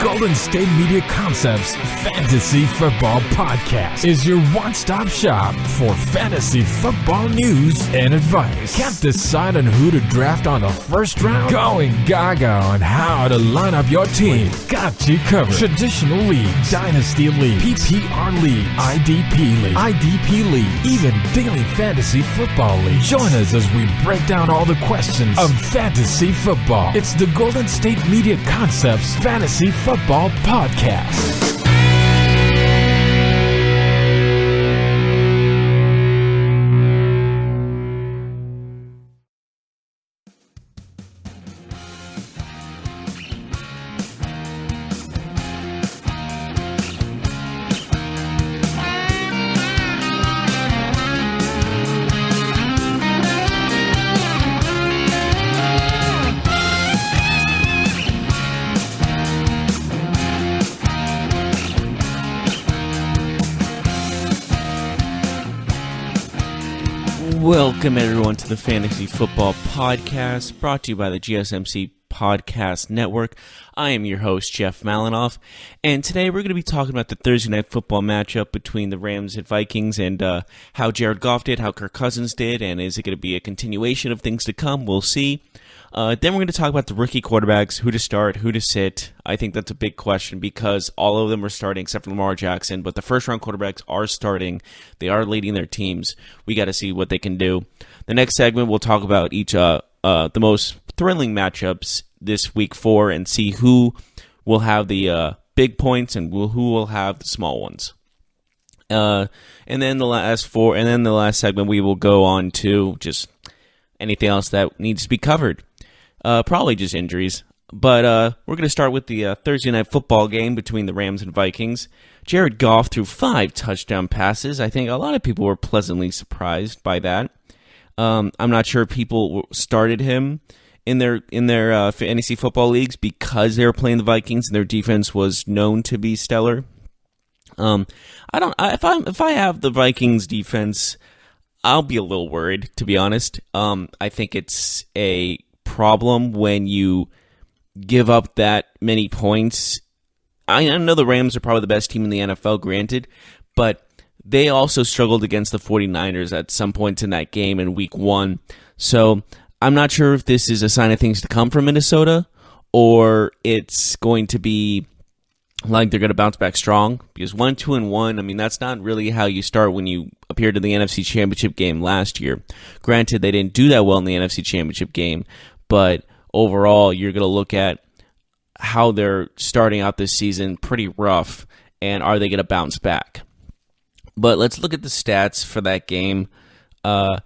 Golden State Media Concepts Fantasy Football Podcast is your one-stop shop for fantasy football news and advice. Can't decide on who to draft on the first round? Going gaga on how to line up your team. We've got you covered. Traditional leagues, dynasty leagues, PPR league, IDP league, even daily fantasy football league. Join us as we break down all the questions of fantasy football. It's the Golden State Media Concepts Fantasy Football Podcast. Welcome everyone to the Fantasy Football Podcast, brought to you by the GSMC Podcast Network. I am your host, Jeff Malinoff, and today we're going to be talking about the Thursday Night Football matchup between the Rams and Vikings and how Jared Goff did, how Kirk Cousins did, and is it going to be a continuation of things to come? We'll see. Then we're going to talk about the rookie quarterbacks, who to start, who to sit. I think that's a big question because all of them are starting except for Lamar Jackson, but the first-round quarterbacks are starting. They are leading their teams. We got to see what they can do. The next segment, we'll talk about each the most thrilling matchups this week 4 and see who will have the big points and who will have the small ones. And then the last segment, we will go on to just anything else that needs to be covered. Probably just injuries. But we're going to start with the Thursday Night Football game between the Rams and Vikings. Jared Goff threw 5 touchdown passes. I think a lot of people were pleasantly surprised by that. I'm not sure people started him in their fantasy football leagues because they were playing the Vikings and their defense was known to be stellar. If I have the Vikings defense, I'll be a little worried, to be honest. I think it's a problem when you give up that many points. I know the Rams are probably the best team in the NFL, granted, but they also struggled against the 49ers at some points in that game in week 1. So I'm not sure if this is a sign of things to come from Minnesota or it's going to be like they're going to bounce back strong, because 1-2-1, I mean, that's not really how you start when you appeared in the NFC Championship game last year. Granted, they didn't do that well in the NFC Championship game, but overall, you're going to look at how they're starting out this season pretty rough, and are they going to bounce back? But let's look at the stats for that game. Like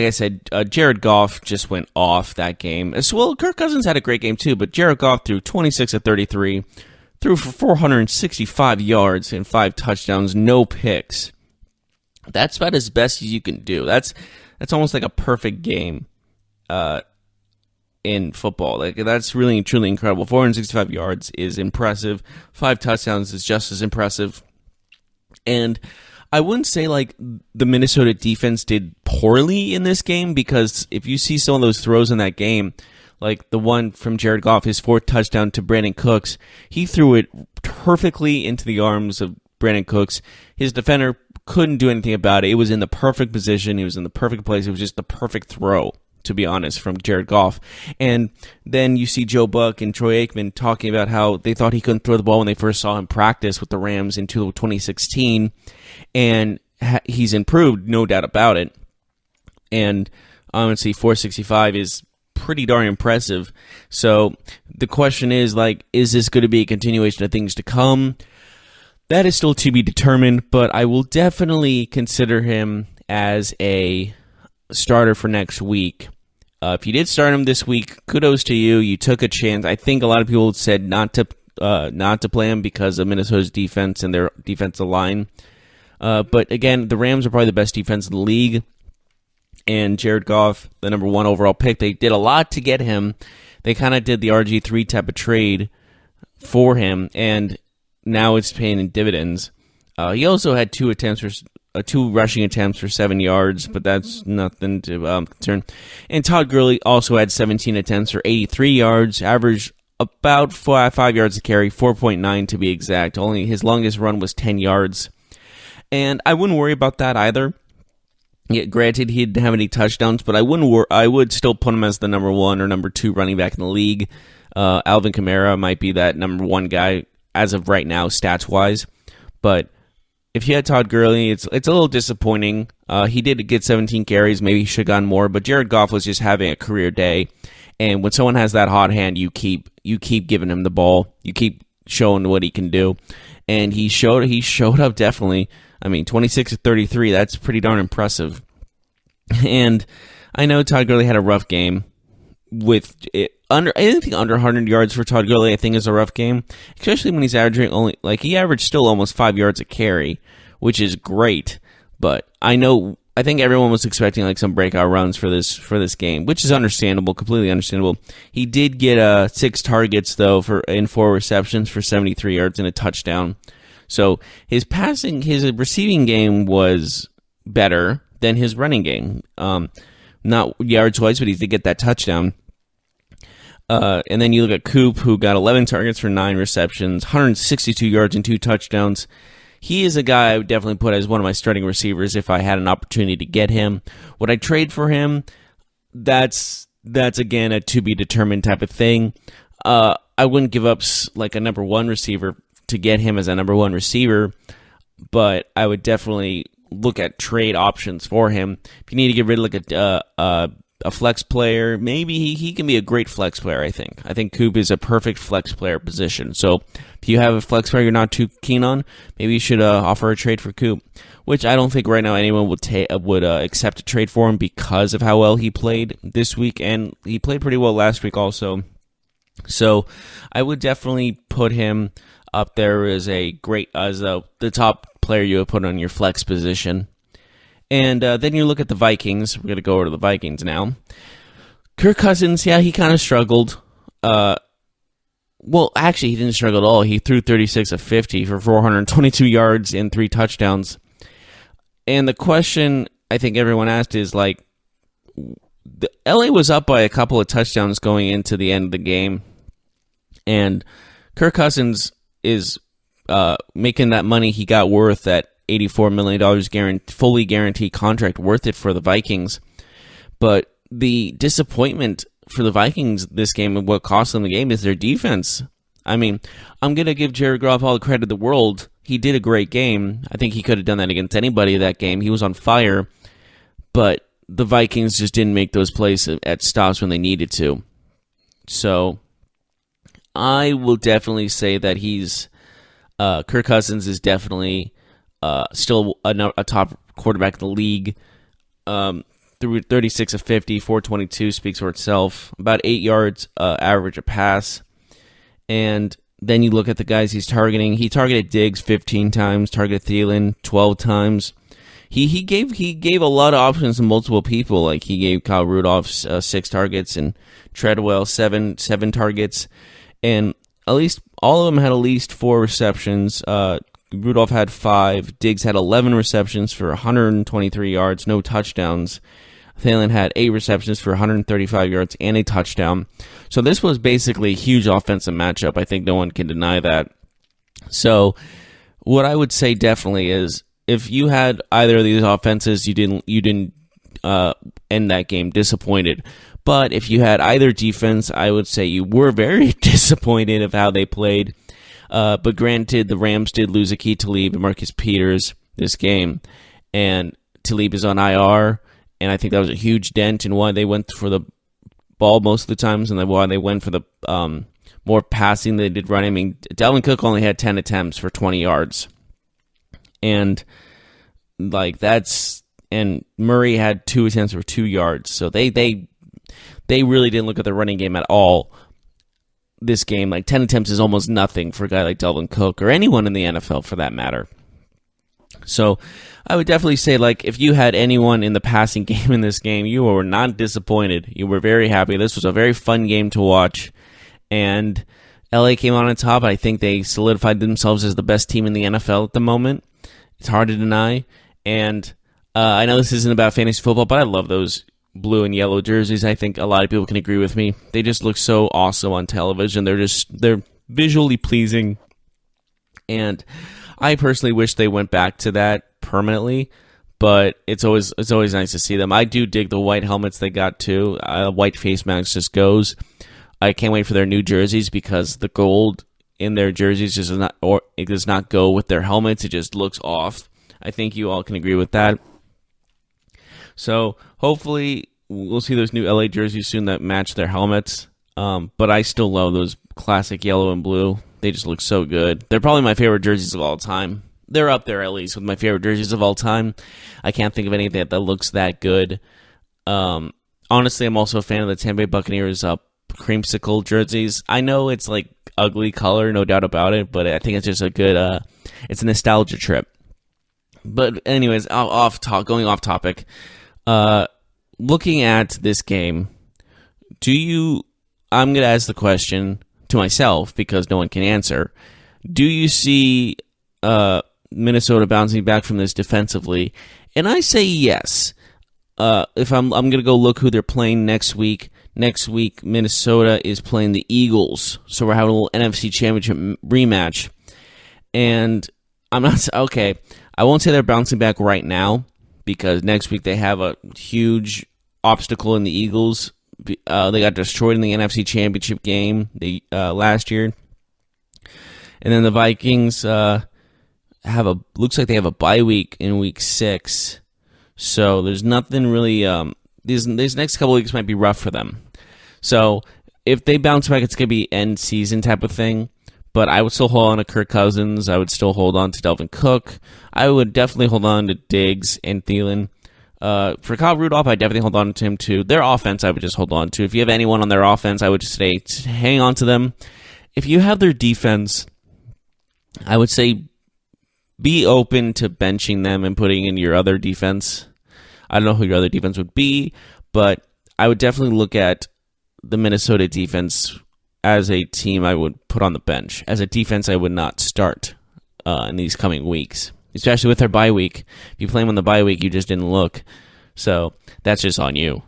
I said, Jared Goff just went off that game. As well, Kirk Cousins had a great game too, but Jared Goff threw 26 of 33, threw for 465 yards and 5 touchdowns, no picks. That's about as best as you can do. That's almost like a perfect game in football. Like, that's really truly incredible. 465 yards is impressive. 5 touchdowns is just as impressive. And I wouldn't say like the Minnesota defense did poorly in this game, because if you see some of those throws in that game, like the one from Jared Goff, his 4th touchdown to Brandon Cooks, he threw it perfectly into the arms of Brandon Cooks. His defender couldn't do anything about it. It was in the perfect position. He was in the perfect place. It was just the perfect throw, to be honest, from Jared Goff. And then you see Joe Buck and Troy Aikman talking about how they thought he couldn't throw the ball when they first saw him practice with the Rams in 2016. And he's improved, no doubt about it. And honestly, 465 is pretty darn impressive. So the question is, like, is this going to be a continuation of things to come? That is still to be determined, but I will definitely consider him as a starter for next week. If you did start him this week, kudos to you. You took a chance. I think a lot of people said not to play him because of Minnesota's defense and their defensive line. But again, the Rams are probably the best defense in the league. And Jared Goff, the number 1 overall pick, they did a lot to get him. They kind of did the RG3 type of trade for him, and now it's paying in dividends. He also had 2 rushing attempts for 7 yards, but that's nothing to concern. And Todd Gurley also had 17 attempts for 83 yards, averaged about 5 yards a carry, 4.9 to be exact. Only his longest run was 10 yards. And I wouldn't worry about that either. Yeah, granted, he didn't have any touchdowns, but I would still put him as the number 1 or number 2 running back in the league. Alvin Kamara might be that number 1 guy as of right now, stats-wise. But if you had Todd Gurley, it's a little disappointing. He did get 17 carries. Maybe he should have gotten more. But Jared Goff was just having a career day. And when someone has that hot hand, you keep giving him the ball. You keep showing what he can do. And he showed up definitely. I mean, 26 to 33, that's pretty darn impressive. And I know Todd Gurley had a rough game. With anything under 100 yards for Todd Gurley, I think is a rough game, especially when he's averaging he averaged still almost 5 yards a carry, which is great. But I think everyone was expecting some breakout runs for this game, which is understandable, completely understandable. He did get 6 targets though in 4 receptions for 73 yards and a touchdown. So his receiving game was better than his running game. Not yards-wise, but he did get that touchdown. And then you look at Coop, who got 11 targets for 9 receptions, 162 yards and 2 touchdowns. He is a guy I would definitely put as one of my starting receivers if I had an opportunity to get him. Would I trade for him? That's again a to-be-determined type of thing. I wouldn't give up a number 1 receiver to get him as a number 1 receiver, but I would definitely look at trade options for him. If you need to get rid of a flex player, maybe he can be a great flex player, I think Coop is a perfect flex player position. So if you have a flex player you're not too keen on, maybe you should offer a trade for Coop, which I don't think right now anyone would accept a trade for him because of how well he played this week, and he played pretty well last week also. So I would definitely put him up there as the top player you would put on your flex position. And then you look at the Vikings. We're going to go over to the Vikings now. Kirk Cousins, yeah, he kind of struggled. Well, actually, he didn't struggle at all. He threw 36 of 50 for 422 yards and 3 touchdowns. And the question I think everyone asked is, LA was up by a couple of touchdowns going into the end of the game. And Kirk Cousins is making that money he got worth, that $84 million fully guaranteed contract, worth it for the Vikings. But the disappointment for the Vikings this game and what cost them the game is their defense. I mean, I'm going to give Jared Goff all the credit in the world. He did a great game. I think he could have done that against anybody that game. He was on fire. But the Vikings just didn't make those plays at stops when they needed to. So I will definitely say that Kirk Cousins is definitely still a top quarterback in the league. Through 36 of 50, 422 speaks for itself. About 8 yards average a pass. And then you look at the guys he's targeting. He targeted Diggs 15 times, targeted Thielen 12 times. He gave a lot of options to multiple people. Like he gave Kyle Rudolph 6 targets and Treadwell seven targets. And at least all of them had at least 4 receptions. Rudolph had 5. Diggs had 11 receptions for 123 yards, no touchdowns. Thielen had 8 receptions for 135 yards and a touchdown. So this was basically a huge offensive matchup. I think no one can deny that. So what I would say definitely is if you had either of these offenses, you didn't end that game disappointed. But if you had either defense, I would say you were very disappointed of how they played. But granted, the Rams did lose Aqib Talib and Marcus Peters this game. And Talib is on IR. And I think that was a huge dent in why they went for the ball most of the times and why they went for the more passing than they did running. I mean, Dalvin Cook only had 10 attempts for 20 yards. And and Murray had 2 attempts for 2 yards. So they really didn't look at the running game at all this game. 10 attempts is almost nothing for a guy like Dalvin Cook or anyone in the NFL for that matter. So I would definitely say, if you had anyone in the passing game in this game, you were not disappointed. You were very happy. This was a very fun game to watch. And LA came on top. I think they solidified themselves as the best team in the NFL at the moment. It's hard to deny. And I know this isn't about fantasy football, but I love those blue and yellow jerseys. I think a lot of people can agree with me. They just look so awesome on television. They're visually pleasing, and I personally wish they went back to that permanently. But it's always nice to see them. I do dig the white helmets they got too. White face mask just goes. I can't wait for their new jerseys because the gold in their jerseys it does not go with their helmets. It just looks off. I think you all can agree with that. So hopefully we'll see those new LA jerseys soon that match their helmets. But I still love those classic yellow and blue. They just look so good. They're probably my favorite jerseys of all time. They're up there at least with my favorite jerseys of all time. I can't think of anything that looks that good. Honestly, I'm also a fan of the Tampa Bay Buccaneers creamsicle jerseys. I know it's like ugly color, no doubt about it, but I think it's just a good. It's a nostalgia trip. But anyways, going off topic. Looking at this game, I'm going to ask the question to myself because no one can answer. Do you see Minnesota bouncing back from this defensively? And I say yes. If I'm going to go look who they're playing next week. Next week, Minnesota is playing the Eagles, so we're having a little NFC Championship rematch. And I'm not okay. I won't say they're bouncing back right now because next week they have a huge obstacle in the Eagles. They got destroyed in the NFC Championship game last year, and then the Vikings looks like they have a bye week in week 6. So there's nothing really. These next couple weeks might be rough for them. So if they bounce back, it's gonna be end season type of thing. But I would still hold on to Kirk Cousins. I would still hold on to Delvin Cook. I would definitely hold on to Diggs and Thielen. For Kyle Rudolph, I definitely hold on to him too. Their offense, I would just hold on to. If you have anyone on their offense, I would just say hang on to them. If you have their defense, I would say be open to benching them and putting in your other defense. I don't know who your other defense would be, but I would definitely look at the Minnesota defense as a team I would put on the bench. As a defense, I would not start in these coming weeks, especially with their bye week. If you play them on the bye week, you just didn't look. So that's just on you.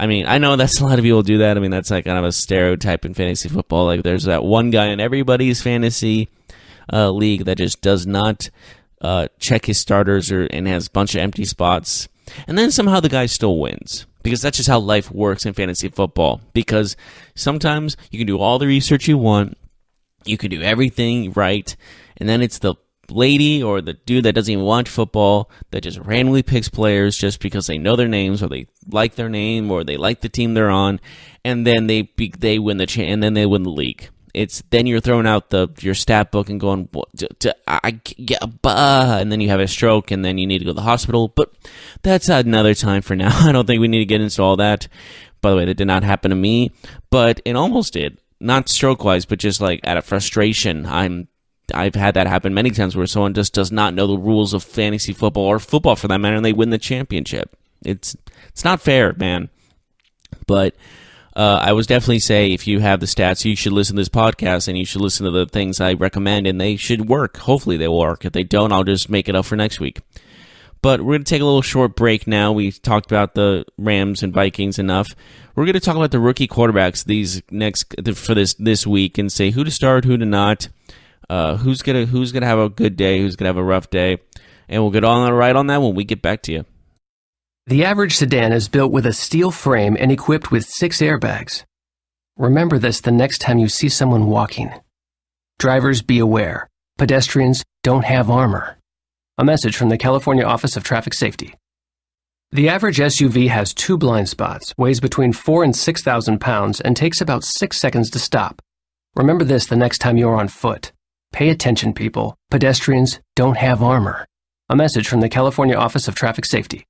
I mean, I know that's a lot of people do that. I mean, that's like kind of a stereotype in fantasy football. Like there's that one guy in everybody's fantasy league that just does not check his starters and has a bunch of empty spots. And then somehow the guy still wins. Because that's just how life works in fantasy football. Because sometimes you can do all the research you want, you can do everything right, and then it's the lady or the dude that doesn't even watch football that just randomly picks players just because they know their names or they like their name or they like the team they're on, and then they win and then they win the league. It's then you're throwing out your stat book and going, and then you have a stroke and then you need to go to the hospital. But that's another time for now. I don't think we need to get into all that. By the way, that did not happen to me, but it almost did. Not stroke-wise, but just like out of frustration. I've had that happen many times where someone just does not know the rules of fantasy football or football for that matter, and they win the championship. It's not fair, man. But I would definitely say if you have the stats, you should listen to this podcast and you should listen to the things I recommend, and they should work. Hopefully they will work. If they don't, I'll just make it up for next week. But we're going to take a little short break now. We talked about the Rams and Vikings enough. We're going to talk about the rookie quarterbacks for this week and say who to start, who to not, who's gonna have a good day, who's gonna have a rough day, and we'll get right on that when we get back to you. The average sedan is built with a steel frame and equipped with 6 airbags. Remember this the next time you see someone walking. Drivers, be aware. Pedestrians don't have armor. A message from the California Office of Traffic Safety. The average SUV has 2 blind spots, weighs between 4,000 and 6,000 pounds, and takes about 6 seconds to stop. Remember this the next time you're on foot. Pay attention, people. Pedestrians don't have armor. A message from the California Office of Traffic Safety.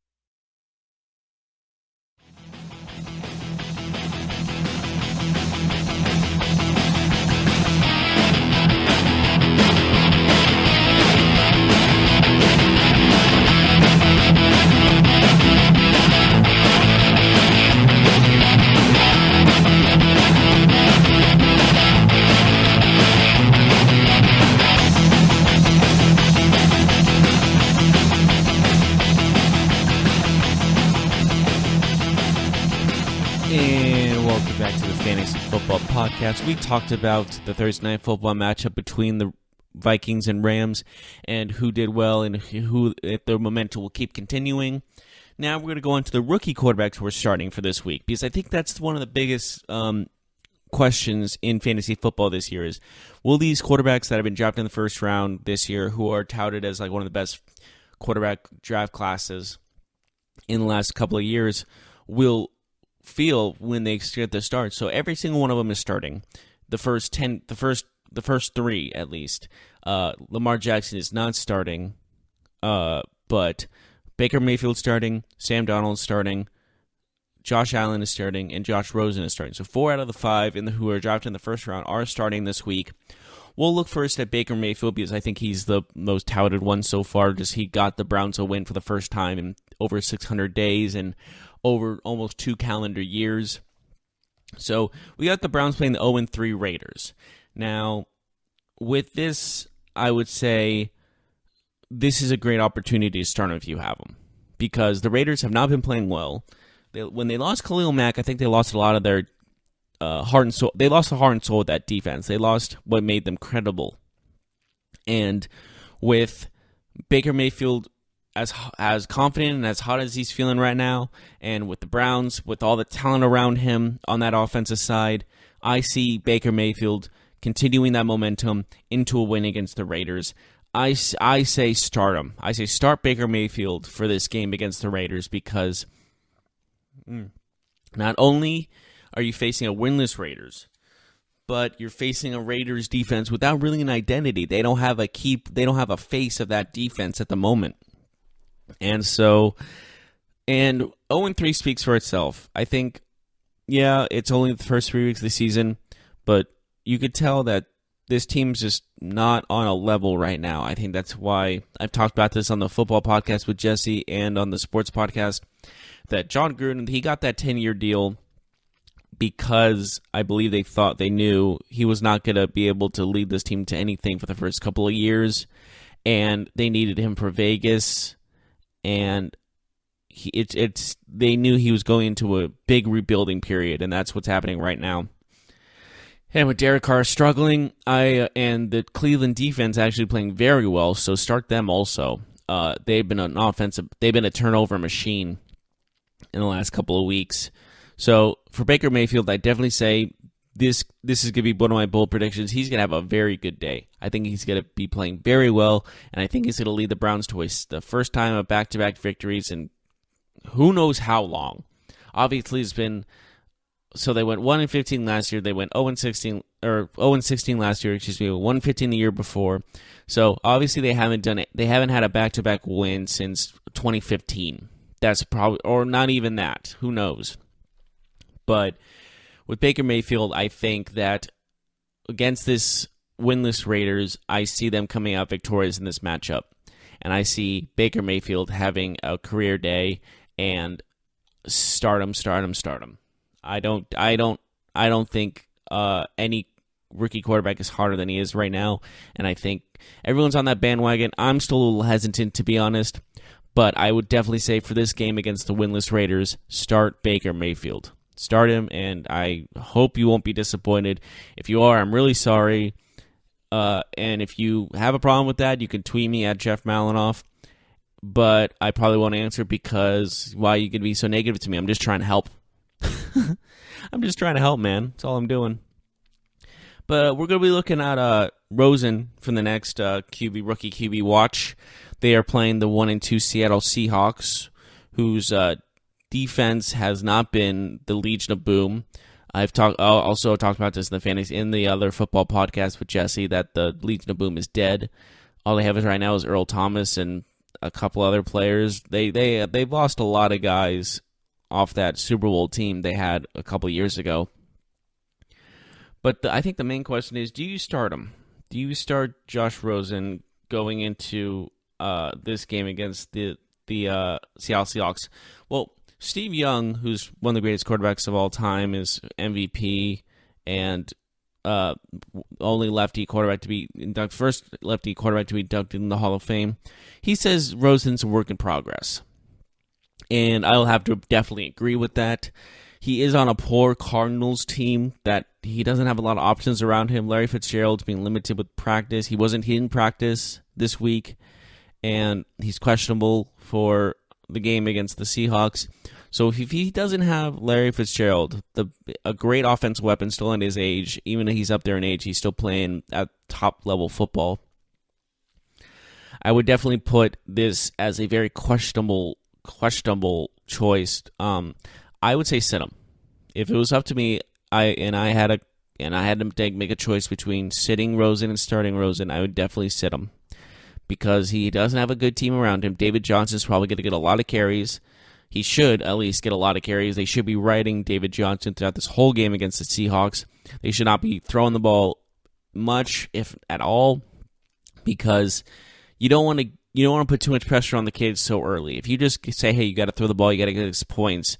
podcast, we talked about the Thursday Night Football matchup between the Vikings and Rams and who did well and who, if their momentum will keep continuing. Now we're going to go into the rookie quarterbacks who are starting for this week, because I think that's one of the biggest questions in fantasy football this year is, will these quarterbacks that have been drafted in the first round this year, who are touted as like one of the best quarterback draft classes in the last couple of years, will feel when they get the start? So every single one of them is starting. The first 3 at least. Lamar Jackson is not starting, but Baker Mayfield's starting, Sam Darnold's starting, Josh Allen is starting, and Josh Rosen is starting. So 4 out of the 5 who are drafted in the first round are starting this week. We'll look first at Baker Mayfield because I think he's the most touted one so far, just he got the Browns a win for the first time in over 600 days and over almost 2 calendar years. So we got the Browns playing the 0-3 Raiders. Now, with this, I would say this is a great opportunity to start them if you have them, because the Raiders have not been playing well. When they lost Khalil Mack, I think they lost a lot of their heart and soul. They lost the heart and soul with that defense. They lost what made them credible. And with Baker Mayfield as confident and as hot as he's feeling right now, and with the Browns, with all the talent around him on that offensive side, I see Baker Mayfield continuing that momentum into a win against the Raiders. I say start him. I say start Baker Mayfield for this game against the Raiders, because not only are you facing a winless Raiders, but you're facing a Raiders defense without really an identity. They don't have a face of that defense at the moment. And 0-3 speaks for itself. I think, yeah, it's only the first 3 weeks of the season, but you could tell that this team's just not on a level right now. I think that's why I've talked about this on the football podcast with Jesse and on the sports podcast, that John Gruden, he got that 10-year deal because I believe they knew he was not going to be able to lead this team to anything for the first couple of years, and they needed him for Vegas, and they knew he was going into a big rebuilding period, and that's what's happening right now. And with Derek Carr struggling, and the Cleveland defense actually playing very well, so start them also. They've been a turnover machine in the last couple of weeks. So for Baker Mayfield, I definitely say this is going to be one of my bold predictions. He's going to have a very good day. I think he's going to be playing very well, and I think he's going to lead the Browns to the first time of back-to-back victories in who knows how long. Obviously, it's been... So they went 1-15 last year. They went 0-16 last year. 1-15 the year before. So obviously they haven't done it. They haven't had a back-to-back win since 2015. That's probably, or not even that. Who knows? But with Baker Mayfield, I think that against this winless Raiders, I see them coming out victorious in this matchup, and I see Baker Mayfield having a career day and start him. I don't think any rookie quarterback is harder than he is right now, and I think everyone's on that bandwagon. I'm still a little hesitant, to be honest, but I would definitely say for this game against the winless Raiders, start Baker Mayfield. Start him, and I hope you won't be disappointed. If you are, I'm really sorry, and if you have a problem with that, you can tweet me at Jeff Malinoff, but I probably won't answer because why are you going to be so negative to me? I'm just trying to help. I'm just trying to help, man. That's all I'm doing. But we're going to be looking at Rosen from the next rookie QB watch. They are playing the 1-2 Seattle Seahawks, whose defense has not been the Legion of Boom. I've also talked about this in the other football podcast with Jesse, that the Legion of Boom is dead. All they have right now is Earl Thomas and a couple other players. They've lost a lot of guys off that Super Bowl team they had a couple years ago. But I think the main question is, do you start him? Do you start Josh Rosen going into this game against the Seattle Seahawks? Well, Steve Young, who's one of the greatest quarterbacks of all time, is MVP and only lefty quarterback to be inducted, first lefty quarterback to be inducted in the Hall of Fame. He says Rosen's a work in progress, and I'll have to definitely agree with that. He is on a poor Cardinals team that he doesn't have a lot of options around him. Larry Fitzgerald's being limited with practice. He wasn't in practice this week, and he's questionable for the game against the Seahawks. So if he doesn't have Larry Fitzgerald, a great offensive weapon still in his age, even if he's up there in age, he's still playing at top-level football. I would definitely put this as a very questionable choice. I would say sit him. If it was up to me, I had to make a choice between sitting Rosen and starting Rosen, I would definitely sit him because he doesn't have a good team around him. David Johnson's probably going to get a lot of carries. He should at least get a lot of carries. They should be riding David Johnson throughout this whole game against the Seahawks. They should not be throwing the ball much, if at all, because you don't want to put too much pressure on the kids so early. If you just say, "Hey, you got to throw the ball, you got to get us points,"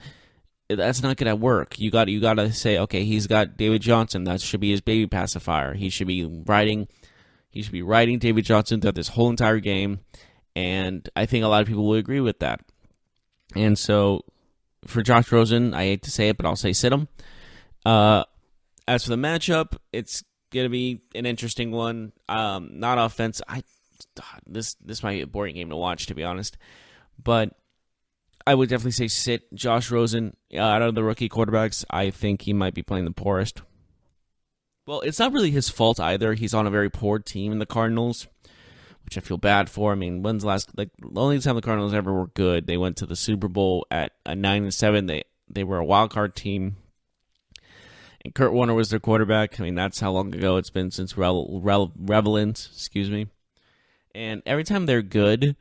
that's not going to work. You got to say, "Okay, he's got David Johnson. That should be his baby pacifier. He should be riding David Johnson throughout this whole entire game." And I think a lot of people will agree with that. And so, for Josh Rosen, I hate to say it, but I'll say sit him. As for the matchup, it's going to be an interesting one. Not offense. This might be a boring game to watch, to be honest. But I would definitely say sit Josh Rosen. Out of the rookie quarterbacks, I think he might be playing the poorest. Well, it's not really his fault either. He's on a very poor team in the Cardinals, which I feel bad for. I mean, when's the last, the only time the Cardinals ever were good, they went to the Super Bowl at a 9-7. They were a wild card team, and Kurt Warner was their quarterback. I mean, that's how long ago it's been since Revelance, And every time they're good,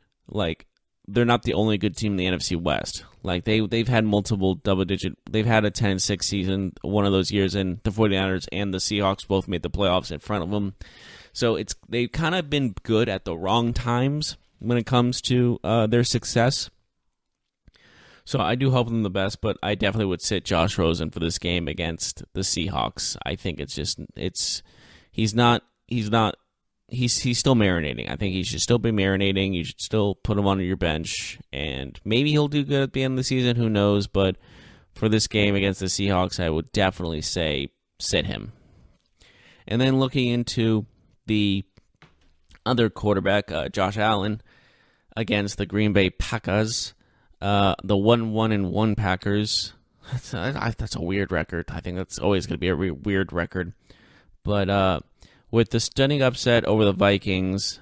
they're not the only good team in the NFC West. They've had multiple double-digit. They've had a 10-6 season one of those years, and the 49ers and the Seahawks both made the playoffs in front of them. So they've kind of been good at the wrong times when it comes to their success. So I do hope them the best, but I definitely would sit Josh Rosen for this game against the Seahawks. I think he's still marinating. I think he should still be marinating. You should still put him on your bench, and maybe he'll do good at the end of the season. Who knows? But for this game against the Seahawks, I would definitely say sit him. And then looking into the other quarterback, Josh Allen, against the Green Bay Packers, the 1-1-1 Packers. That's a weird record. I think that's always going to be a weird record. But with the stunning upset over the Vikings,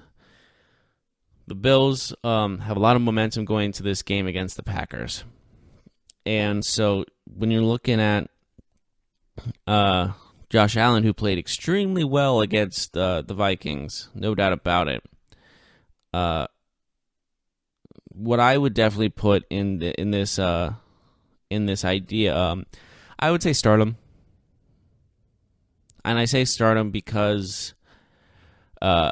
the Bills have a lot of momentum going into this game against the Packers. And so when you're looking at Josh Allen, who played extremely well against the Vikings, no doubt about it, what I would definitely put in this idea, I would say start him. And I say start him because I'm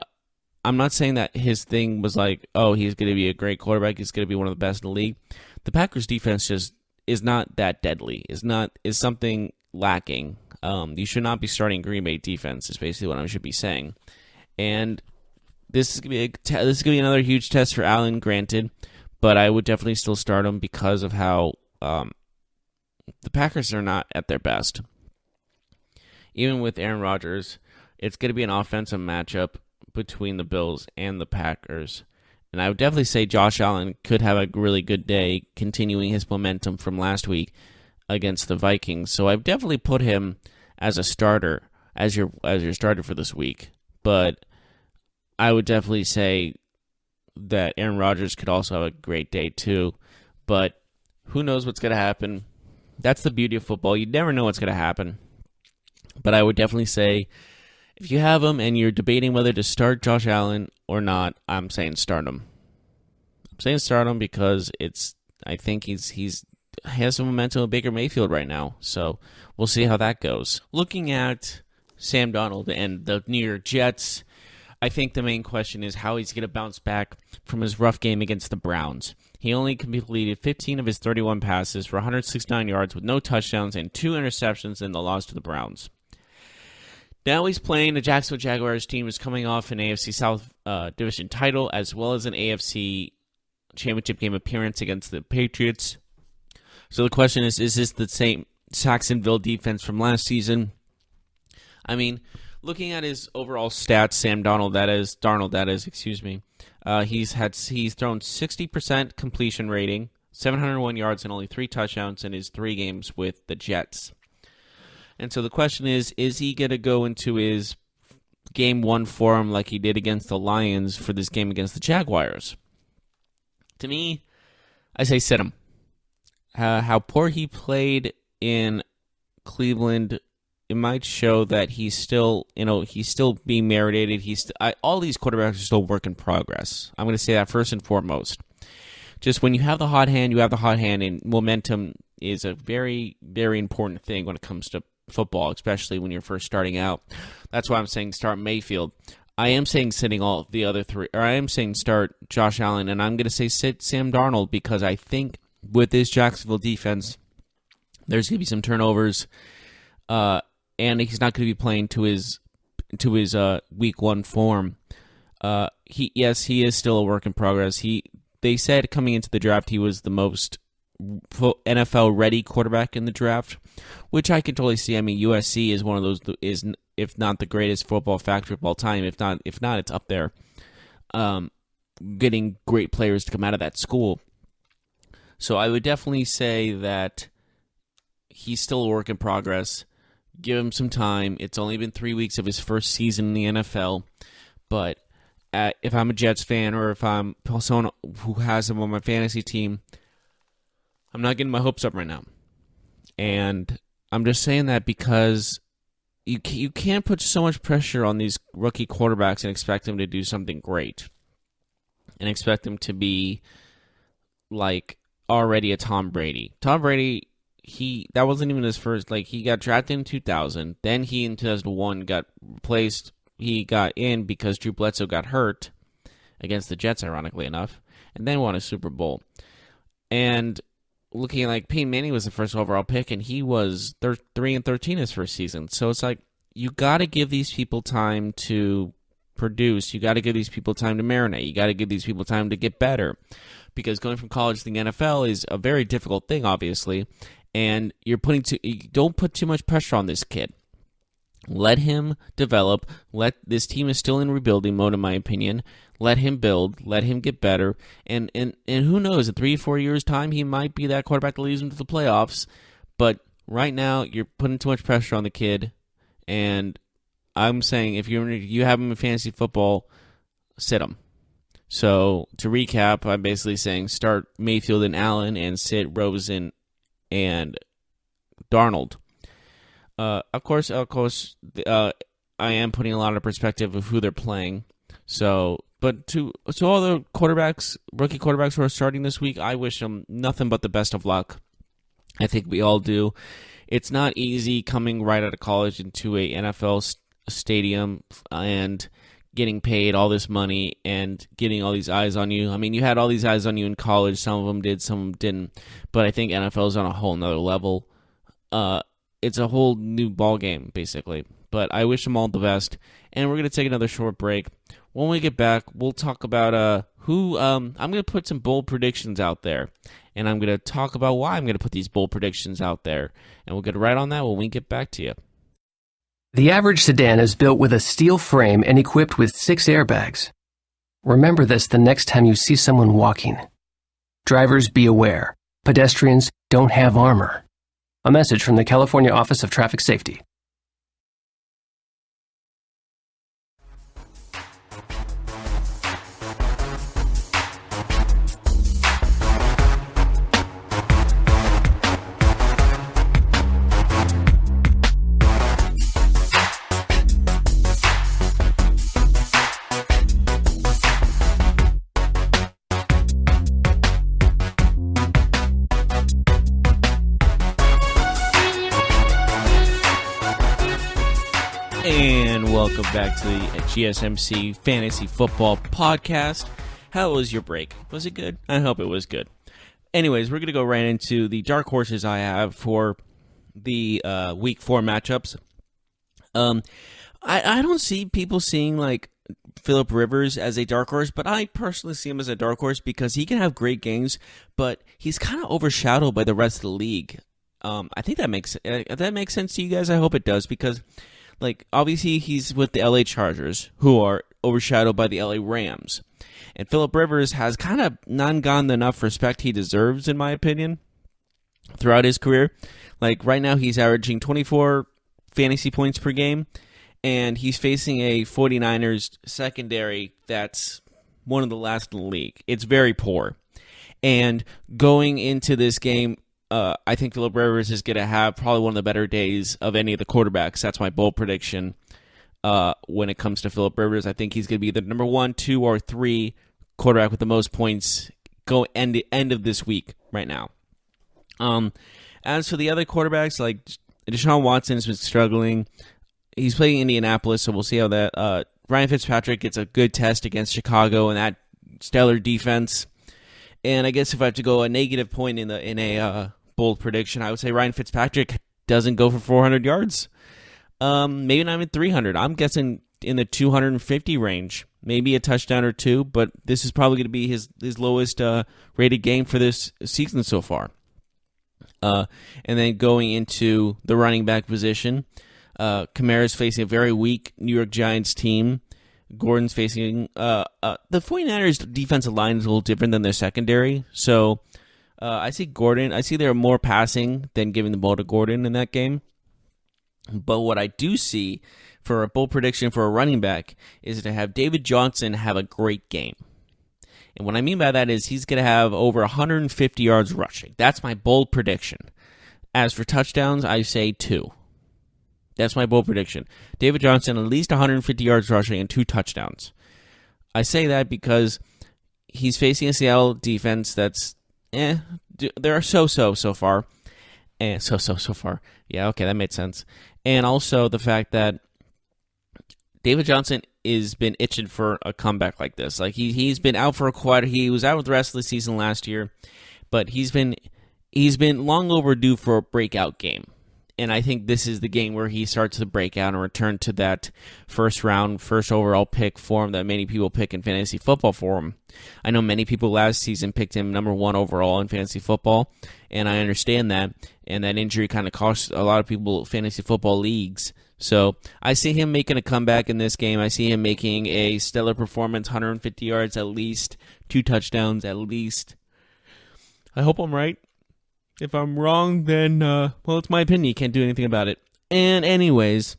not saying that his thing was like, oh, he's going to be a great quarterback, he's going to be one of the best in the league. The Packers defense just is not that deadly. Is something lacking. You should not be starting Green Bay defense, is basically what I should be saying. And this is going to be another huge test for Allen, granted, but I would definitely still start him because of how the Packers are not at their best. Even with Aaron Rodgers, it's going to be an offensive matchup between the Bills and the Packers. And I would definitely say Josh Allen could have a really good day continuing his momentum from last week against the Vikings. So I've definitely put him as a starter, as your starter for this week. But I would definitely say that Aaron Rodgers could also have a great day too. But who knows what's going to happen? That's the beauty of football. You never know what's going to happen. But I would definitely say, if you have him and you're debating whether to start Josh Allen or not, I'm saying start him. I'm saying start him because I think he has some momentum with Baker Mayfield right now. So we'll see how that goes. Looking at Sam Darnold and the New York Jets, I think the main question is how he's going to bounce back from his rough game against the Browns. He only completed 15 of his 31 passes for 169 yards with no touchdowns and 2 interceptions in the loss to the Browns. Now he's playing the Jacksonville Jaguars team is coming off an AFC South division title as well as an AFC championship game appearance against the Patriots. So the question is this the Jacksonville defense from last season. I mean, looking at his overall stats, Darnold, he's thrown 60% completion rating, 701 yards, and only 3 touchdowns in his 3 games with the Jets. And so the question is he going to go into his game 1 form like he did against the Lions for this game against the Jaguars? To me, I say sit him. How poor he played in Cleveland, it might show that he's still being marinated. All these quarterbacks are still work in progress. I'm going to say that first and foremost. Just when you have the hot hand, and momentum is a very, very important thing when it comes to football, especially when you're first starting out. That's why I'm saying start Mayfield. I am saying sitting all the other 3, or I am saying start Josh Allen, and I'm going to say sit Sam Darnold because I think with this Jacksonville defense, there's going to be some turnovers, and he's not going to be playing to his week 1 form. He is still a work in progress. They said coming into the draft he was the most NFL ready quarterback in the draft, which I can totally see. I mean, USC is one of those, if not the greatest football factory of all time. If not, it's up there. Getting great players to come out of that school. So I would definitely say that he's still a work in progress. Give him some time. It's only been 3 weeks of his first season in the NFL, but if I'm a Jets fan or if I'm someone who has him on my fantasy team, I'm not getting my hopes up right now. And I'm just saying that because you can't put so much pressure on these rookie quarterbacks and expect them to do something great. And expect them to be like already a Tom Brady. Tom Brady, that wasn't even his first, he got drafted in 2000. Then he in 2001 got replaced. He got in because Drew Bledsoe got hurt against the Jets, ironically enough, and then won a Super Bowl. And looking like Peyton Manning was the first overall pick, and he was 3-13 his first season. So it's like you got to give these people time to produce. You got to give these people time to marinate. You got to give these people time to get better, because going from college to the NFL is a very difficult thing, obviously. And you don't put too much pressure on this kid. Let him develop. This team is still in rebuilding mode, in my opinion. Let him build. Let him get better. And who knows? In 3-4 years' time, he might be that quarterback that leads him to the playoffs. But right now, you're putting too much pressure on the kid. And I'm saying if you have him in fantasy football, sit him. So to recap, I'm basically saying start Mayfield and Allen and sit Rosen and Darnold. Of course, I am putting a lot of perspective of who they're playing. So, but to all the rookie quarterbacks who are starting this week, I wish them nothing but the best of luck. I think we all do. It's not easy coming right out of college into a NFL stadium and getting paid all this money and getting all these eyes on you. I mean, you had all these eyes on you in college. Some of them did, some of them didn't. But I think NFL is on a whole nother level. It's a whole new ball game, basically. But I wish them all the best. And we're going to take another short break. When we get back, we'll talk about who... I'm going to put some bold predictions out there. And I'm going to talk about why I'm going to put these bold predictions out there. And we'll get right on that when we get back to you. The average sedan is built with a steel frame and equipped with 6 airbags. Remember this the next time you see someone walking. Drivers, be aware. Pedestrians don't have armor. A message from the California Office of Traffic Safety. And welcome back to the GSMC Fantasy Football Podcast. How was your break? Was it good? I hope it was good. Anyways, we're going to go right into the dark horses I have for the Week 4 matchups. I don't see people seeing like Phillip Rivers as a dark horse, but I personally see him as a dark horse because he can have great games, but he's kind of overshadowed by the rest of the league. I think that makes sense to you guys. I hope it does, because like obviously he's with the LA Chargers, who are overshadowed by the LA Rams. And Phillip Rivers has kind of not gotten enough respect he deserves, in my opinion, throughout his career. Like right now he's averaging 24 fantasy points per game, and he's facing a 49ers secondary that's one of the last in the league. It's very poor. And going into this game, I think Phillip Rivers is going to have probably one of the better days of any of the quarterbacks. That's my bold prediction when it comes to Phillip Rivers. I think he's going to be the number 1, 2, or 3 quarterback with the most points go end of this week right now. As for the other quarterbacks, like Deshaun Watson has been struggling. He's playing Indianapolis, so we'll see how that. Ryan Fitzpatrick gets a good test against Chicago and that stellar defense. And I guess if I have to go a negative point in a bold prediction, I would say Ryan Fitzpatrick doesn't go for 400 yards. Maybe not even 300. I'm guessing in the 250 range. Maybe a touchdown or 2, but this is probably going to be his lowest rated game for this season so far. And then going into the running back position, Kamara's facing a very weak New York Giants team. Gordon's facing the 49ers defensive line is a little different than their secondary. So I see Gordon. I see they're more passing than giving the ball to Gordon in that game. But what I do see for a bold prediction for a running back is to have David Johnson have a great game. And what I mean by that is he's going to have over 150 yards rushing. That's my bold prediction. As for touchdowns, I say 2. That's my bold prediction. David Johnson, at least 150 yards rushing and 2 touchdowns. I say that because he's facing a Seattle defense that's, they're so far. So far. Yeah, okay, that made sense. And also the fact that David Johnson has been itching for a comeback like this. Like he's been out for he was out with the rest of the season last year, but he's been long overdue for a breakout game. And I think this is the game where he starts to break out and return to that first overall pick form that many people pick in fantasy football for him. I know many people last season picked him number 1 overall in fantasy football, and I understand that. And that injury kind of cost a lot of people fantasy football leagues. So I see him making a comeback in this game. I see him making a stellar performance, 150 yards at least, 2 touchdowns at least. I hope I'm right. If I'm wrong, then, well, it's my opinion. You can't do anything about it. And anyways,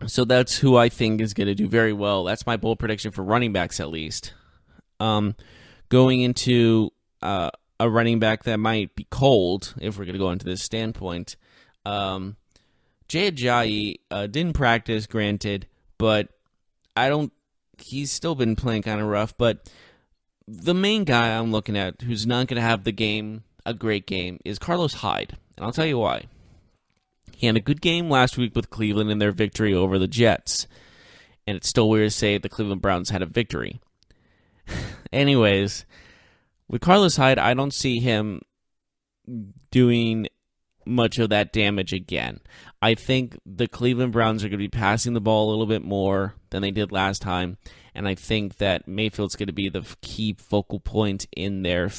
so that's who I think is going to do very well. That's my bold prediction for running backs, at least. Going into a running back that might be cold, if we're going to go into this standpoint, Jay Ajayi didn't practice, granted, but he's still been playing kind of rough. But the main guy I'm looking at who's not going to have a great game, is Carlos Hyde. And I'll tell you why. He had a good game last week with Cleveland in their victory over the Jets. And it's still weird to say the Cleveland Browns had a victory. Anyways, with Carlos Hyde, I don't see him doing much of that damage again. I think the Cleveland Browns are going to be passing the ball a little bit more than they did last time, and I think that Mayfield's going to be the key focal point in their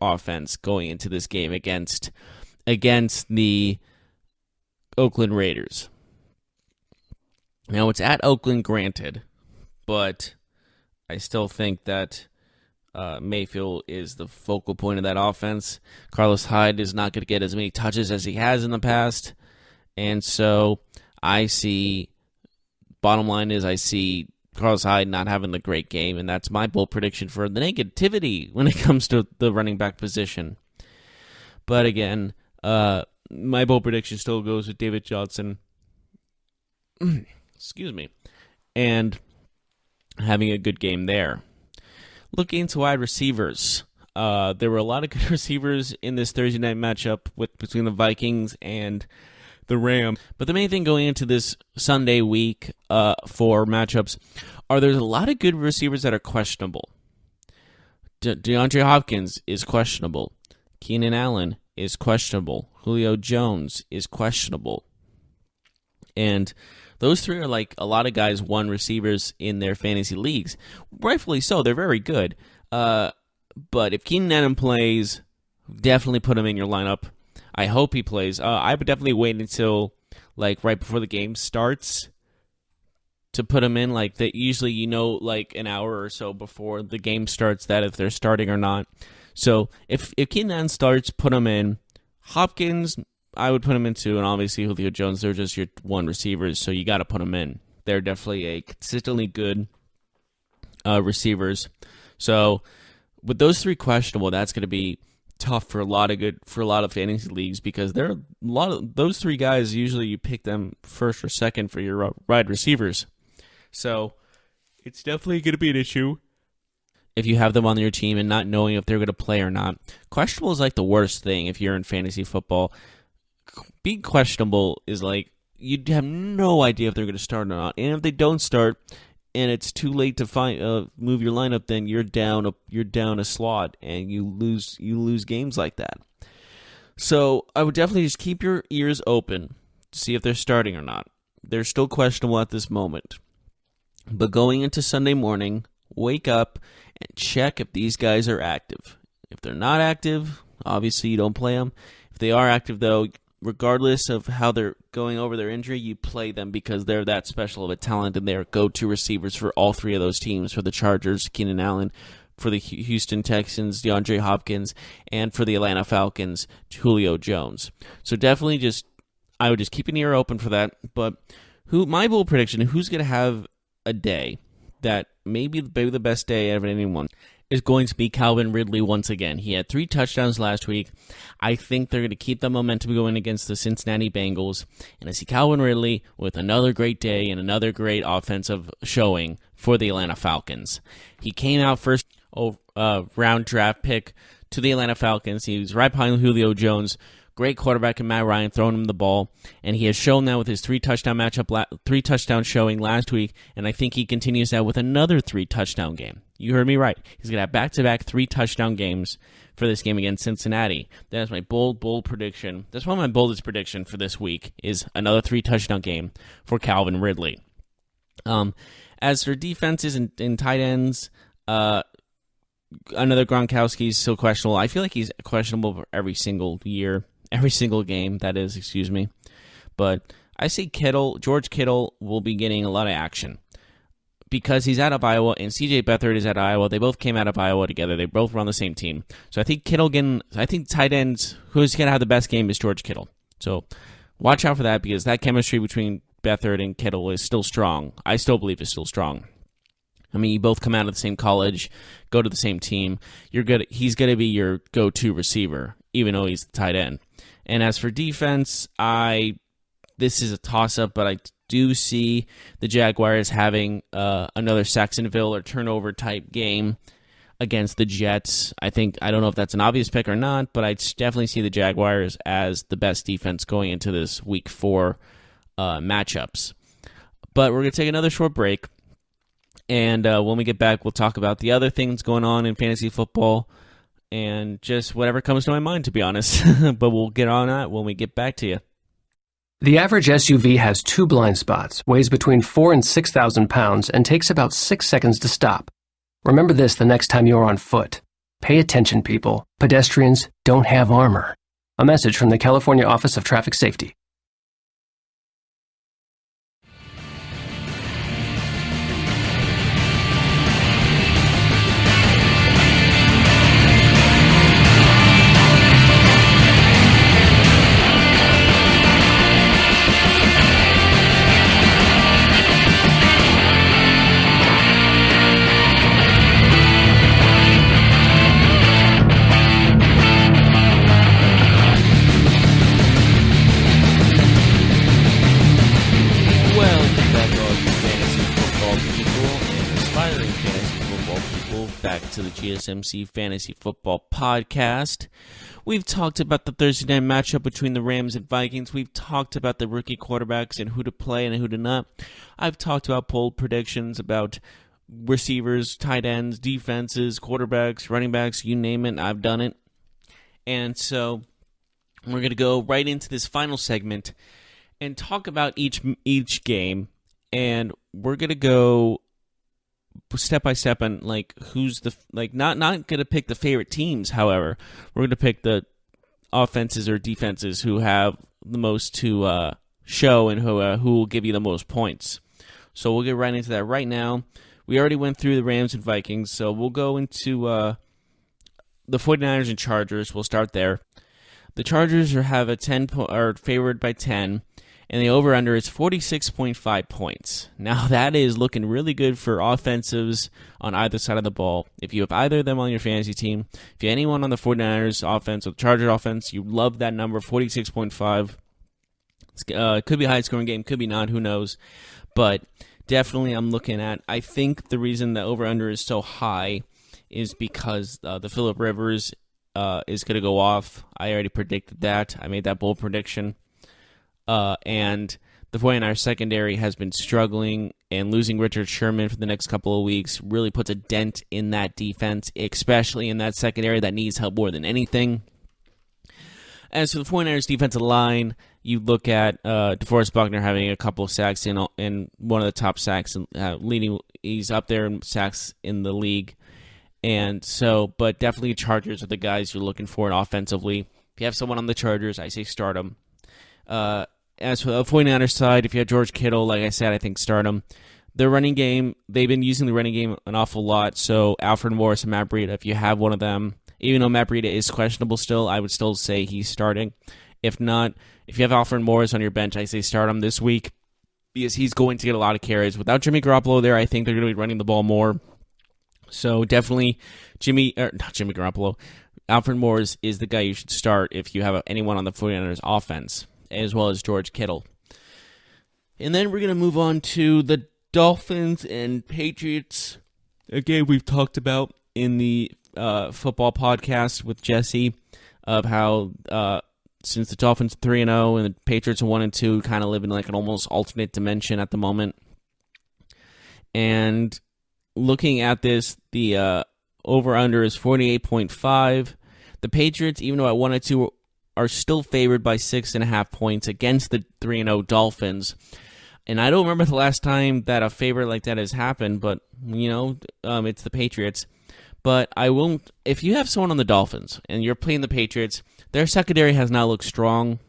offense going into this game against the Oakland Raiders. Now, it's at Oakland, granted, but I still think that Mayfield is the focal point of that offense. Carlos Hyde is not going to get as many touches as he has in the past. And so bottom line is I see Carlos Hyde not having the great game, and that's my bold prediction for the negativity when it comes to the running back position. But again, my bold prediction still goes with David Johnson. Excuse me. And having a good game there. Looking into wide receivers, there were a lot of good receivers in this Thursday night matchup between the Vikings and the Rams. But the main thing going into this Sunday week for matchups there's a lot of good receivers that are questionable. DeAndre Hopkins is questionable. Keenan Allen is questionable. Julio Jones is questionable. And those 3 are like a lot of guys won receivers in their fantasy leagues. Rightfully so. They're very good. But if Keenan Allen plays, definitely put him in your lineup. I hope he plays. I would definitely wait until like right before the game starts to put him in. Like that, usually like an hour or so before the game starts that if they're starting or not. So if Keenan Allen starts, put him in. Hopkins, I would put him in too, and obviously Julio Jones, they're just your one receivers, so you got to put them in. They're definitely a consistently good receivers. So with those three questionable, that's going to be tough for a lot of fantasy leagues because there are a lot of those three guys. Usually, you pick them first or second for your wide receivers. So it's definitely going to be an issue if you have them on your team and not knowing if they're going to play or not. Questionable is like the worst thing if you're in fantasy football. Being questionable is like you have no idea if they're going to start or not. And if they don't start and it's too late to move your lineup, then you're down a slot and you lose games like that. So I would definitely just keep your ears open to see if they're starting or not. They're still questionable at this moment. But going into Sunday morning, wake up and check if these guys are active. If they're not active, obviously you don't play them. If they are active, though, regardless of how they're going over their injury, you play them because they're that special of a talent and they're go-to receivers for all three of those teams, for the Chargers, Keenan Allen, for the Houston Texans, DeAndre Hopkins, and for the Atlanta Falcons, Julio Jones. So definitely I would just keep an ear open for that. But my bold prediction, who's going to have a day that maybe the best day out of anyone, is going to be Calvin Ridley once again. He had 3 touchdowns last week. I think they're going to keep the momentum going against the Cincinnati Bengals. And I see Calvin Ridley with another great day and another great offensive showing for the Atlanta Falcons. He came out first round draft pick to the Atlanta Falcons. He was right behind Julio Jones. Great quarterback in Matt Ryan, throwing him the ball, and he has shown that with his 3-touchdown showing last week, and I think he continues that with another 3-touchdown game. You heard me right. He's going to have back-to-back 3-touchdown games for this game against Cincinnati. That is my bold prediction. That's one of my boldest prediction for this week is another 3-touchdown game for Calvin Ridley. As for defenses and tight ends, another Gronkowski is still questionable. I feel like he's questionable for every single game, that is, excuse me. But I see George Kittle will be getting a lot of action because he's out of Iowa and C.J. Beathard is out of Iowa. They both came out of Iowa together. They both run on the same team. So I think tight ends, who's going to have the best game is George Kittle. So watch out for that because that chemistry between Beathard and Kittle is still strong. I still believe it's still strong. I mean, you both come out of the same college, go to the same team. He's going to be your go-to receiver, even though he's the tight end. And as for defense, this is a toss-up, but I do see the Jaguars having another Saxonville or turnover type game against the Jets. I don't know if that's an obvious pick or not, but I definitely see the Jaguars as the best defense going into this Week 4 matchups. But we're going to take another short break. And when we get back, we'll talk about the other things going on in fantasy football and just whatever comes to my mind, to be honest. But we'll get on that when we get back to you. The average SUV has 2 blind spots, weighs between 4,000 and 6,000 pounds, and takes about 6 seconds to stop. Remember this the next time you're on foot. Pay attention, people. Pedestrians don't have armor. A message from the California Office of Traffic Safety. To the GSMC Fantasy Football Podcast. We've talked about the Thursday night matchup between the Rams and Vikings. We've talked about the rookie quarterbacks and who to play and who to not. I've talked about poll predictions about receivers, tight ends, defenses, quarterbacks, running backs, you name it, I've done it. And so we're going to go right into this final segment and talk about each game, and we're going to go step by step on who's the not going to pick the favorite teams. However, we're going to pick offenses or defenses who have the most to show and who will give you the most points. So we'll get right into that right now. We already went through the Rams and Vikings, so we'll go into the 49ers and Chargers. We'll start there. The Chargers are favored by 10, and the over-under is 46.5 points. Now, that is looking really good for offensives on either side of the ball. If you have either of them on your fantasy team, if you have anyone on the 49ers offense or the Chargers offense, you love that number, 46.5. It could be a high-scoring game, could be not, who knows. But definitely I'm looking at, I think the reason the over-under is so high is because the Phillip Rivers is going to go off. I already predicted that. I made that bold prediction. And the 49ers secondary has been struggling, and losing Richard Sherman for the next couple of weeks really puts a dent in that defense, especially in that secondary that needs help more than anything. As for the 49ers defensive line, you look at DeForest Buckner having a couple of sacks in one of the top sacks, leading. He's up there in sacks in the league. And so, but definitely Chargers are the guys you're looking for offensively. If you have someone on the Chargers, I say start them. As for the 49ers side, if you have George Kittle, like I said, I think start him. Their running game, they've been using the running game an awful lot. So Alfred Morris and Matt Breida, if you have one of them, even though Matt Breida is questionable still, I would still say he's starting. If not, if you have Alfred Morris on your bench, I say start him this week because he's going to get a lot of carries. Without Jimmy Garoppolo there, I think they're going to be running the ball more. So definitely not Jimmy Garoppolo. Alfred Morris is the guy you should start if you have anyone on the 49ers offense, as well as George Kittle. And then we're going to move on to the Dolphins and Patriots. A game we've talked about in the football podcast with Jesse of how since the Dolphins 3-0 and the Patriots are 1-2, kind of live in like an almost alternate dimension at the moment. And looking at this, the over-under is 48.5. The Patriots, even though at 1-2, are still favored by 6.5 points against the 3-0 Dolphins. And I don't remember the last time that a favorite like that has happened, but, it's the Patriots. But I won't. If you have someone on the Dolphins and you're playing the Patriots, their secondary has not looked strong.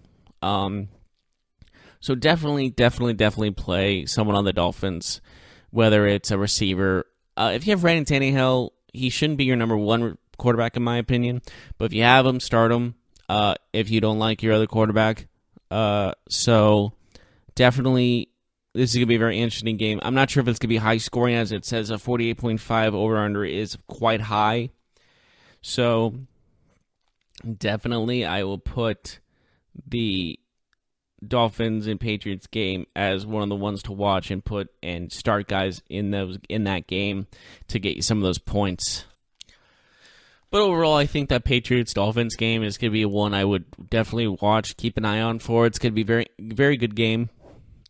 So definitely play someone on the Dolphins, whether it's a receiver. If you have Brandon Tannehill, he shouldn't be your number one quarterback in my opinion. But if you have him, start him. If you don't like your other quarterback, so definitely. This is going to be a very interesting game. I'm not sure if it's going to be high scoring, as it says a 48.5 over-under is quite high. So, definitely I will put the Dolphins and Patriots game as one of the ones to watch and start guys in that game to get you some of those points. But overall, I think that Patriots-Dolphins game is going to be one I would definitely watch, keep an eye on for. It's going to be a very, very good game.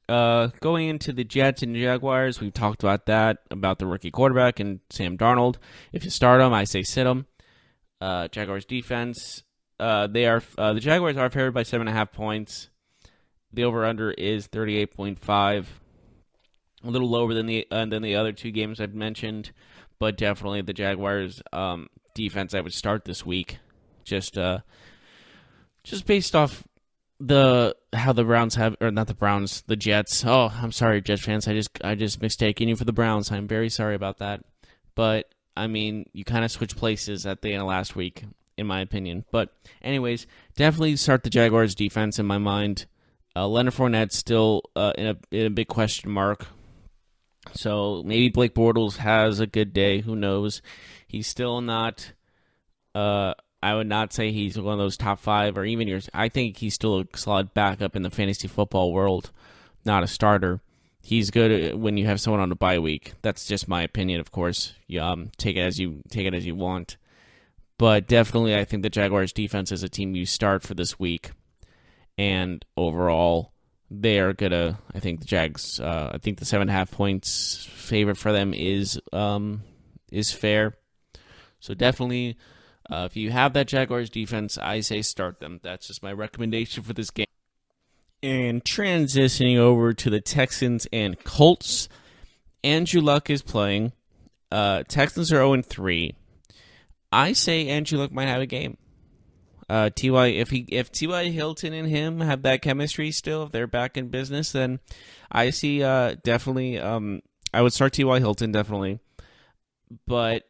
Going into the Jets and Jaguars, we've talked about that, about the rookie quarterback and Sam Darnold. If you start him, I say sit him. Jaguars defense, the Jaguars are favored by 7.5 points. The over/under is 38.5, a little lower than the other two games I've mentioned, but definitely the Jaguars defense I would start this week, just based off how the Browns have, or not the Browns, the Jets. Oh, I'm sorry, Jets fans. I just mistaken you for the Browns. I'm very sorry about that. But I mean, you kind of switched places at the end of last week, in my opinion. But anyways, definitely start the Jaguars defense in my mind. Leonard Fournette's still in a big question mark. So maybe Blake Bortles has a good day. Who knows? He's still not. I would not say he's one of those top 5 or even yours. I think he's still a solid backup in the fantasy football world, not a starter. He's good when you have someone on a bye week. That's just my opinion, of course. Take it as you want. But definitely, I think the Jaguars defense is a team you start for this week. And overall, they are gonna. I think the Jags. I think the 7.5 points favorite for them is fair. So definitely. If you have that Jaguars defense, I say start them. That's just my recommendation for this game. And transitioning over to the Texans and Colts, Andrew Luck is playing. Texans are 0-3. I say Andrew Luck might have a game. If T.Y. Hilton and him have that chemistry still, if they're back in business, then I see definitely. I would start T.Y. Hilton definitely, but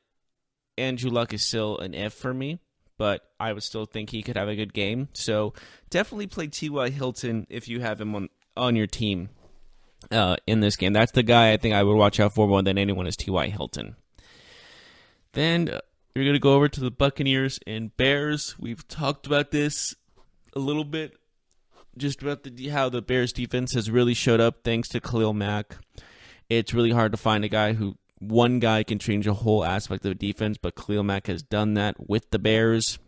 Andrew Luck is still an if for me. But I would still think he could have a good game. So definitely play T.Y. Hilton if you have him on your team in this game. That's the guy I think I would watch out for more than anyone is T.Y. Hilton. Then we're going to go over to the Buccaneers and Bears. We've talked about this a little bit, just about how the Bears defense has really showed up thanks to Khalil Mack. It's really hard to find one guy can change a whole aspect of the defense, but Khalil Mack has done that with the Bears.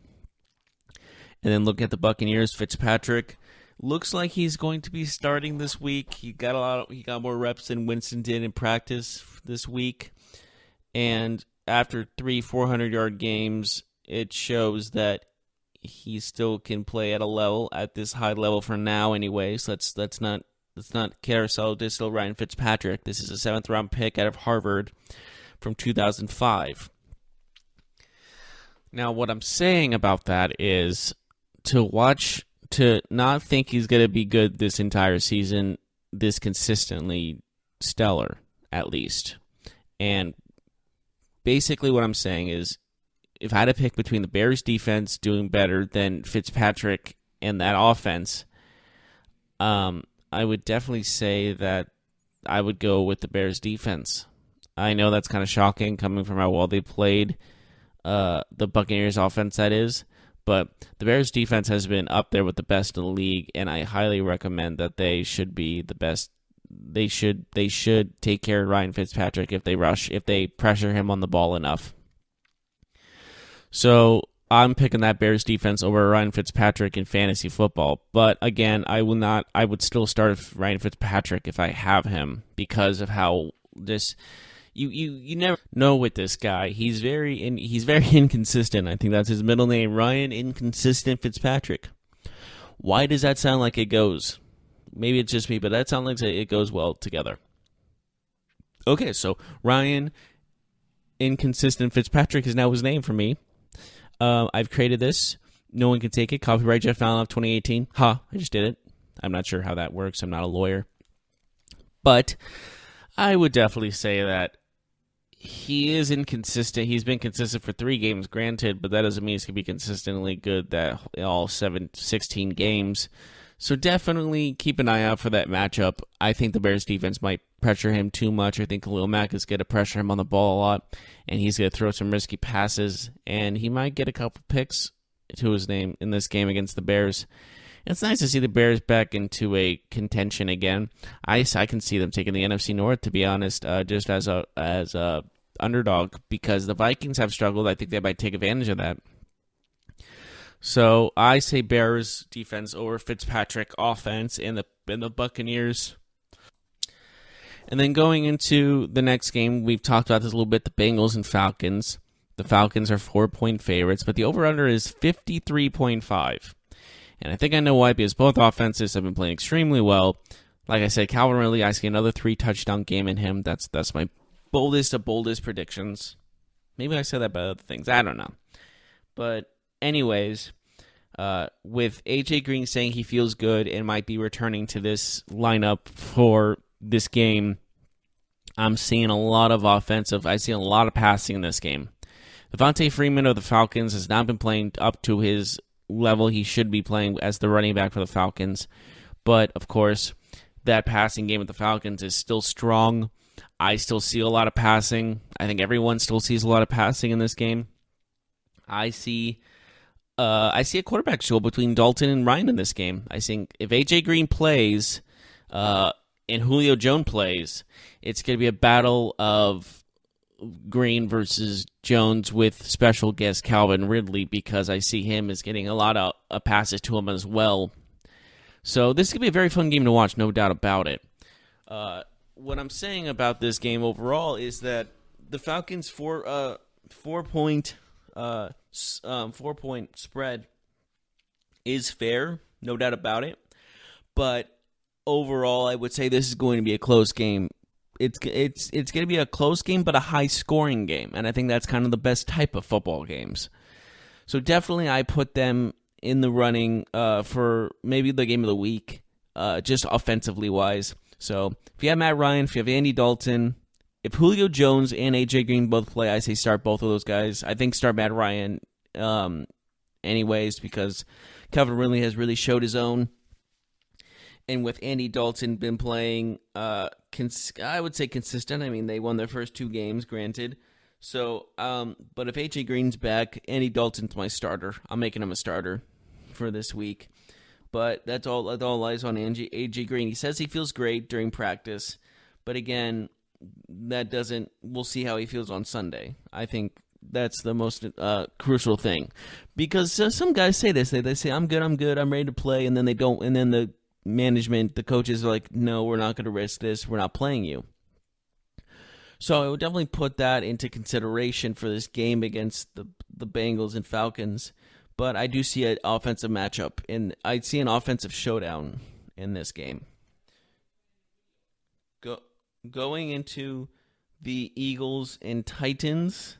And then look at the Buccaneers. Fitzpatrick looks like he's going to be starting this week. He got more reps than Winston did in practice this week. And after 400-yard games, it shows that he still can play at this high level for now anyway. So let's not carousel. This is still Ryan Fitzpatrick. This is a 7th-round pick out of Harvard from 2005. Now, what I'm saying about that is to not think he's going to be good this entire season, this consistently stellar, at least. And basically what I'm saying is, if I had to pick between the Bears defense doing better than Fitzpatrick and that offense, I would definitely say that I would go with the Bears defense. I know that's kind of shocking coming from how well they played the Buccaneers offense, that is. But the Bears defense has been up there with the best in the league, and I highly recommend that they should be the best. They should take care of Ryan Fitzpatrick if they pressure him on the ball enough. So I'm picking that Bears defense over Ryan Fitzpatrick in fantasy football. But again, I would still start Ryan Fitzpatrick if I have him, because of how this. You never know with this guy. He's very inconsistent. I think that's his middle name, Ryan Inconsistent Fitzpatrick. Why does that sound like it goes? Maybe it's just me, but that sounds like it goes well together. Okay, so Ryan Inconsistent Fitzpatrick is now his name for me. I've created this. No one can take it. Copyright Jeff Malinoff 2018. I just did it. I'm not sure how that works. I'm not a lawyer. But I would definitely say that he is inconsistent. He's been consistent for 3 games, granted, but that doesn't mean he's going to be consistently good that all 16 games. So definitely keep an eye out for that matchup. I think the Bears defense might pressure him too much. I think Khalil Mack is going to pressure him on the ball a lot, and he's going to throw some risky passes, and he might get a couple picks to his name in this game against the Bears. It's nice to see the Bears back into a contention again. I can see them taking the NFC North, to be honest, just as a underdog, because the Vikings have struggled. I think they might take advantage of that. So I say Bears defense over Fitzpatrick offense in the Buccaneers. And then going into the next game, we've talked about this a little bit, the Bengals and Falcons. The Falcons are 4-point favorites, but the over-under is 53.5. And I think I know why, because both offenses have been playing extremely well. Like I said, Calvin Ridley, I see another 3-touchdown game in him. That's my boldest of boldest predictions. Maybe I said that about other things. I don't know. But anyways, with A.J. Green saying he feels good and might be returning to this lineup for this game, I'm seeing a lot of offensive. I see a lot of passing in this game. Devontae Freeman of the Falcons has not been playing up to his level he should be playing as the running back for the Falcons. But, of course, that passing game with the Falcons is still strong. I still see a lot of passing. I think everyone still sees a lot of passing in this game. I see a quarterback duel between Dalton and Ryan in this game. I think if A.J. Green plays and Julio Jones plays, it's going to be a battle of Green versus Jones with special guest Calvin Ridley, because I see him as getting a lot of passes to him as well. So this is going to be a very fun game to watch, no doubt about it. What I'm saying about this game overall is that the Falcons' 4-point spread is fair, no doubt about it. But overall, I would say this is going to be a close game. It's going to be a close game, but a high-scoring game, and I think that's kind of the best type of football games. So definitely I put them in the running for maybe the game of the week, just offensively wise. So if you have Matt Ryan, if you have Andy Dalton, if Julio Jones and AJ Green both play, I say start both of those guys. I think start Matt Ryan anyways, because Calvin Ridley has really showed his own. And with Andy Dalton been playing, I would say consistent. I mean, they won their first 2 games, granted. So, but if AJ Green's back, Andy Dalton's my starter. I'm making him a starter for this week. But that all lies on AJ Green. He says he feels great during practice, but again, we'll see how he feels on Sunday. I think that's the most crucial thing, because some guys say this. They say I'm good, I'm ready to play, and then they don't. And then the management, the coaches are like, no, we're not going to risk this. We're not playing you. So I would definitely put that into consideration for this game against the Bengals and Falcons. But I do see an offensive matchup, and I see an offensive showdown in this game. Going into the Eagles and Titans,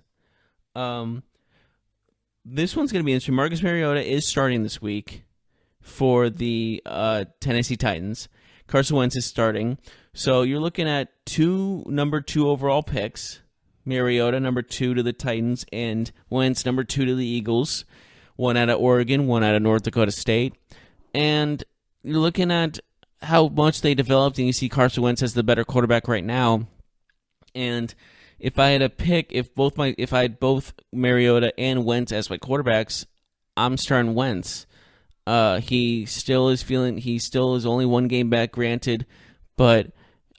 this one's going to be interesting. Marcus Mariota is starting this week for the Tennessee Titans. Carson Wentz is starting. So you're looking at 2 number 2 overall picks. Mariota, number 2 to the Titans, and Wentz, number 2 to the Eagles. 1 out of Oregon, 1 out of North Dakota State. And you're looking at how much they developed, and you see Carson Wentz as the better quarterback right now. And if I had a pick, if I had both Mariota and Wentz as my quarterbacks, I'm starting Wentz. He still is only 1 game back, granted, but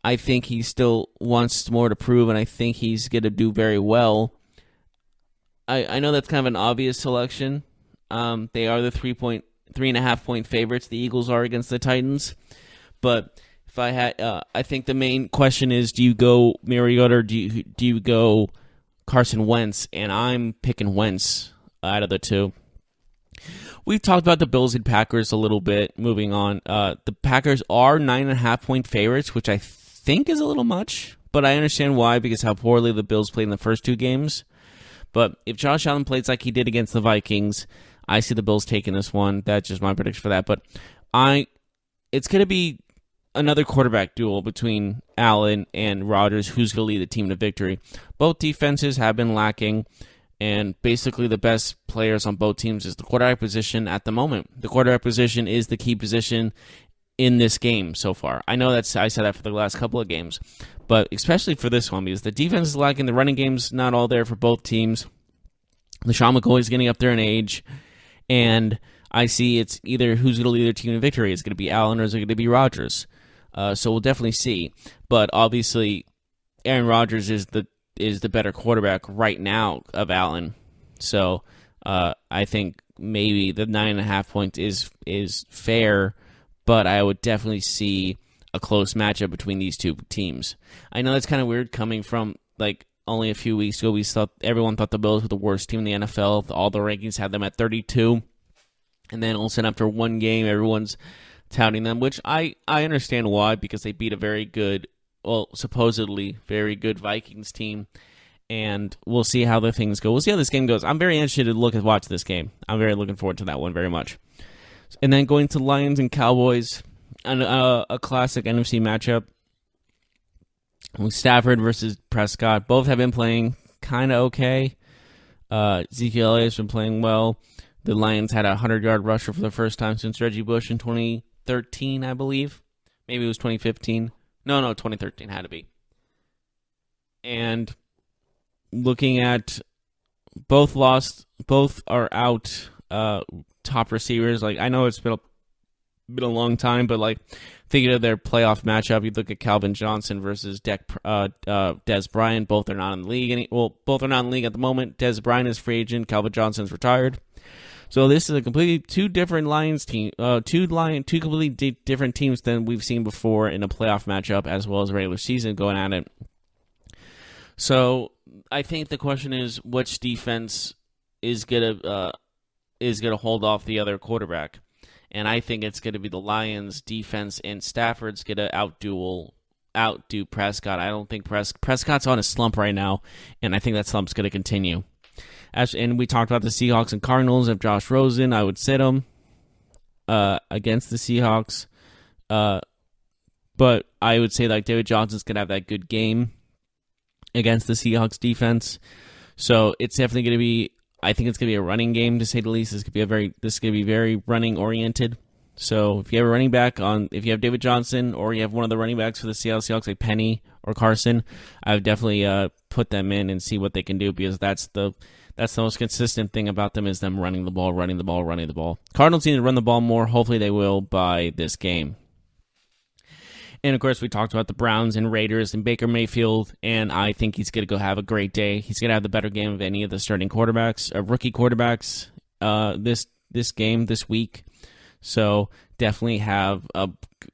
I think he still wants more to prove, and I think he's going to do very well. I know that's kind of an obvious selection. They are the 3.5 point favorites. The Eagles are against the Titans, but if I had, I think the main question is: do you go Mariota or do you go Carson Wentz? And I'm picking Wentz out of the 2. We've talked about the Bills and Packers a little bit. Moving on, the Packers are 9.5 point favorites, which I think is a little much, but I understand why, because how poorly the Bills played in the first 2 games. But if Josh Allen plays like he did against the Vikings, I see the Bills taking this one. That's just my prediction for that. But it's going to be another quarterback duel between Allen and Rodgers. Who's going to lead the team to victory? Both defenses have been lacking, and basically the best players on both teams is the quarterback position at the moment. The quarterback position is the key position in this game so far. I know I said that for the last couple of games, but especially for this one, because the defense is lacking, the running game's not all there for both teams. LaShawn McCoy's getting up there in age, and I see it's either who's going to lead their team to victory. Is it going to be Allen or is it going to be Rodgers? So we'll definitely see. But obviously, Aaron Rodgers is the better quarterback right now of Allen. So I think maybe the 9.5 points is fair, but I would definitely see a close matchup between these 2 teams. I know that's kind of weird coming from like only a few weeks ago. Everyone thought the Bills were the worst team in the NFL. All the rankings had them at 32. And then all of a sudden after 1 game, everyone's touting them, which I understand why, because they beat a very good, well, supposedly very good Vikings team. And we'll see how the things go. We'll see how this game goes. I'm very interested to watch this game. I'm very looking forward to that one very much. And then going to Lions and Cowboys, a classic NFC matchup. Stafford versus Prescott. Both have been playing kind of okay. Ezekiel Elliott has been playing well. The Lions had a 100-yard rusher for the first time since Reggie Bush in 2013, I believe. Maybe it was 2015. No, 2013 had to be. And looking at both are out top receivers. Like, I know it's been a long time, but like thinking of their playoff matchup, you look at Calvin Johnson versus Dez Bryant. Both are not in the league. Both are not in the league at the moment. Dez Bryant is free agent. Calvin Johnson's retired. So this is a completely 2 different Lions team, two completely different teams than we've seen before in a playoff matchup, as well as a regular season going at it. So I think the question is, which defense is gonna hold off the other quarterback? And I think it's going to be the Lions' defense, and Stafford's going to outdo Prescott. I don't think Prescott's on a slump right now, and I think that slump's going to continue. And we talked about the Seahawks and Cardinals. Of Josh Rosen, I would sit him against the Seahawks. But I would say like David Johnson's going to have that good game against the Seahawks defense. So it's definitely going to be, I think it's going to be a running game to say the least. This is going to be very running oriented. So if you have a running back if you have David Johnson or you have one of the running backs for the Seattle Seahawks like Penny or Carson, I would definitely put them in and see what they can do, because that's the most consistent thing about them is them running the ball. Cardinals need to run the ball more. Hopefully they will by this game. And, of course, we talked about the Browns and Raiders and Baker Mayfield, and I think he's going to go have a great day. He's going to have the better game of any of the starting quarterbacks, rookie quarterbacks this week. So definitely have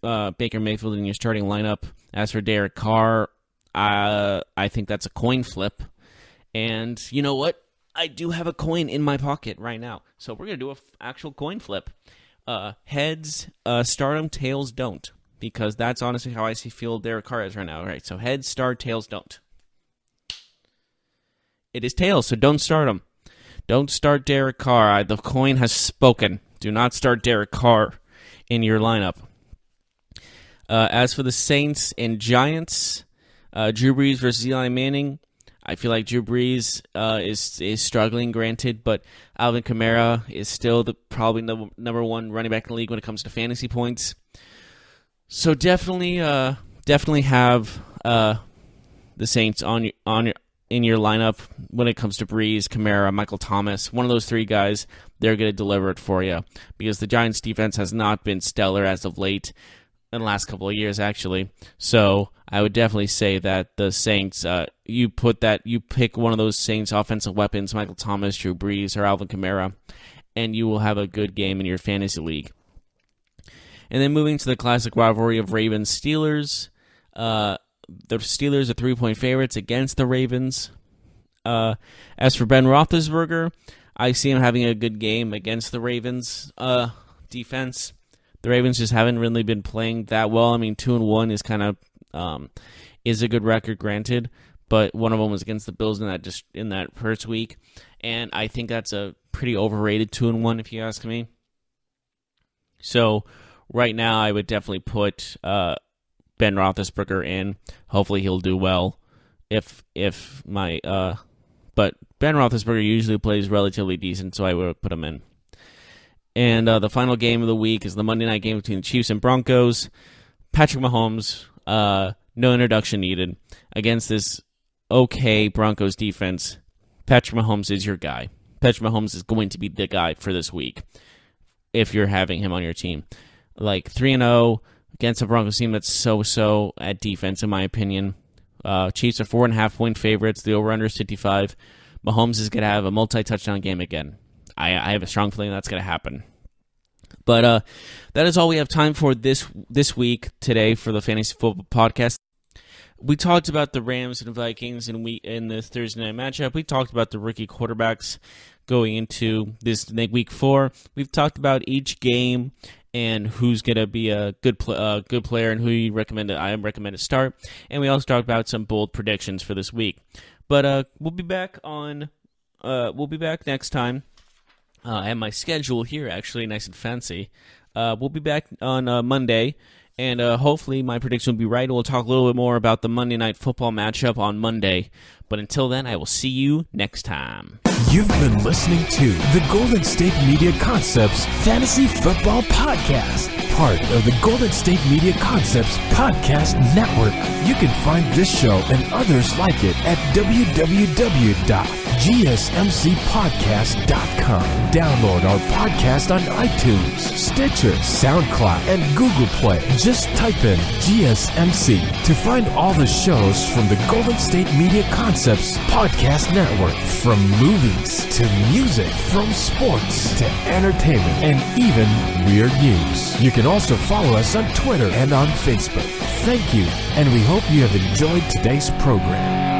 Baker Mayfield in your starting lineup. As for Derek Carr, I think that's a coin flip. And you know what? I do have a coin in my pocket right now. So we're going to do an actual coin flip. Heads, start 'em, tails, don't. Because that's honestly how I feel Derek Carr is right now. All right, so heads start, tails don't. It is tails, so don't start him. Don't start Derek Carr. The coin has spoken. Do not start Derek Carr in your lineup. As for the Saints and Giants, Drew Brees versus Eli Manning, I feel like Drew Brees is struggling, granted, but Alvin Kamara is still probably the number one running back in the league when it comes to fantasy points. So definitely have the Saints in your lineup when it comes to Breeze, Kamara, Michael Thomas. One of those three guys, they're going to deliver it for you, because the Giants' defense has not been stellar as of late, in the last couple of years actually. So I would definitely say that the Saints, you pick one of those Saints offensive weapons, Michael Thomas, Drew Brees, or Alvin Kamara, and you will have a good game in your fantasy league. And then moving to the classic rivalry of Ravens-Steelers, the Steelers are 3-point favorites against the Ravens. As for Ben Roethlisberger, I see him having a good game against the Ravens defense. The Ravens just haven't really been playing that well. I mean, 2-1 is kind of is a good record, granted, but one of them was against the Bills in that first week, and I think that's a pretty overrated 2-1 if you ask me. So right now, I would definitely put Ben Roethlisberger in. Hopefully, he'll do well. But Ben Roethlisberger usually plays relatively decent, so I would put him in. And the final game of the week is the Monday night game between the Chiefs and Broncos. Patrick Mahomes, no introduction needed against this okay Broncos defense. Patrick Mahomes is your guy. Patrick Mahomes is going to be the guy for this week if you're having him on your team. Like 3-0 against a Broncos team that's so at defense, in my opinion. Chiefs are 4.5-point favorites. The over-under is 55. Mahomes is going to have a multi-touchdown game again. I have a strong feeling that's going to happen. But that is all we have time for this week today for the Fantasy Football Podcast. We talked about the Rams and Vikings in the Thursday night matchup. We talked about the rookie quarterbacks going into this week 4. We've talked about each game and who's going to be a good player and who I recommend to start. And we also talked about some bold predictions for this week. But we'll be back next time. I have my schedule here, actually, nice and fancy. We'll be back on Monday, and hopefully my prediction will be right. We'll talk a little bit more about the Monday Night Football matchup on Monday. But until then, I will see you next time. You've been listening to the Golden State Media Concepts Fantasy Football Podcast, part of the Golden State Media Concepts Podcast Network. You can find this show and others like it at www.gsmcpodcast.com. Download our podcast on iTunes, Stitcher, SoundCloud, and Google Play. Just type in GSMC to find all the shows from the Golden State Media Concepts Podcast Network. From movies to music, from sports to entertainment, and even weird news. You can also follow us on Twitter and on Facebook. Thank you, and we hope you have enjoyed today's program.